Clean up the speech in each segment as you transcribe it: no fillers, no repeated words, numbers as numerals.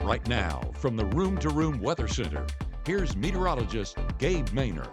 Right now, from the Room to Room Weather Center, here's meteorologist Gabe Maynor.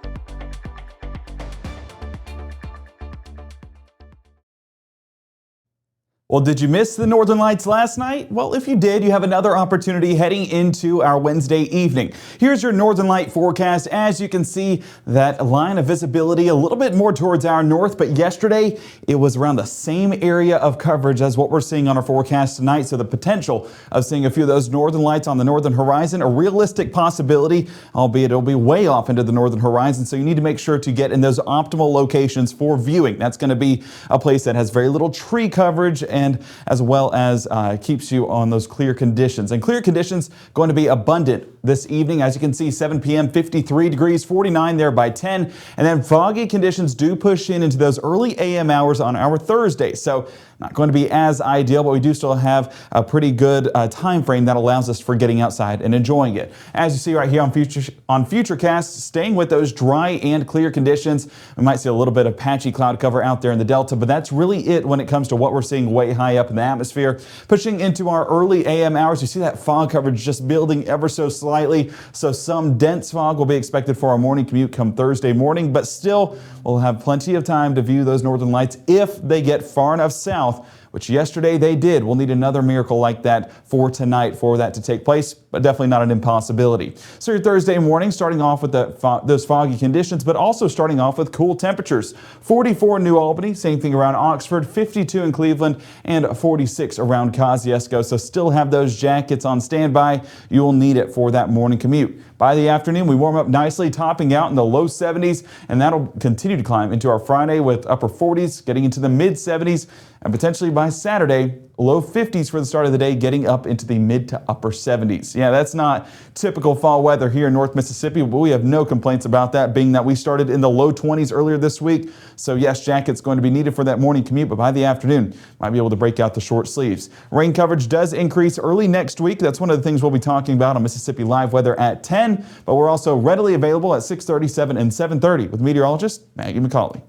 Well, did you miss the Northern Lights last night? Well, if you did, you have another opportunity heading into our Wednesday evening. Here's your Northern Light forecast. As you can see, that line of visibility a little bit more towards our north, but yesterday it was around the same area of coverage as what we're seeing on our forecast tonight. So the potential of seeing a few of those Northern Lights on the northern horizon, a realistic possibility, albeit it'll be way off into the northern horizon. So you need to make sure to get in those optimal locations for viewing. That's going to be a place that has very little tree coverage and as well as keeps you on those clear conditions. And clear conditions going to be abundant this evening. As you can see, 7 p.m., 53 degrees, 49 there by 10. And then foggy conditions do push into those early a.m. hours on our Thursday. So not going to be as ideal, but we do still have a pretty good time frame that allows us for getting outside and enjoying it. As you see right here on Futurecast, staying with those dry and clear conditions. We might see a little bit of patchy cloud cover out there in the Delta, but that's really it when it comes to what we're seeing way high up in the atmosphere. Pushing into our early a.m. hours, you see that fog coverage just building ever so slightly. So some dense fog will be expected for our morning commute come Thursday morning, but still we'll have plenty of time to view those northern lights if they get far enough south, which yesterday they did. We'll need another miracle like that for tonight for that to take place, but definitely not an impossibility. So your Thursday morning starting off with those foggy conditions, but also starting off with cool temperatures. 44 in New Albany, same thing around Oxford, 52 in Cleveland, and 46 around Kosciuszko. So still have those jackets on standby. You will need it for that morning commute. By the afternoon, we warm up nicely, topping out in the low 70s, and that'll continue to climb into our Friday with upper 40s, getting into the mid 70s, and potentially by Saturday, low 50s for the start of the day, getting up into the mid to upper 70s. Yeah, that's not typical fall weather here in North Mississippi, but we have no complaints about that, being that we started in the low 20s earlier this week. So yes, jackets going to be needed for that morning commute, but by the afternoon, might be able to break out the short sleeves. Rain coverage does increase early next week. That's one of the things we'll be talking about on Mississippi Live Weather at 10, but we're also readily available at 6:37 and 7:30 with meteorologist Maggie McCauley.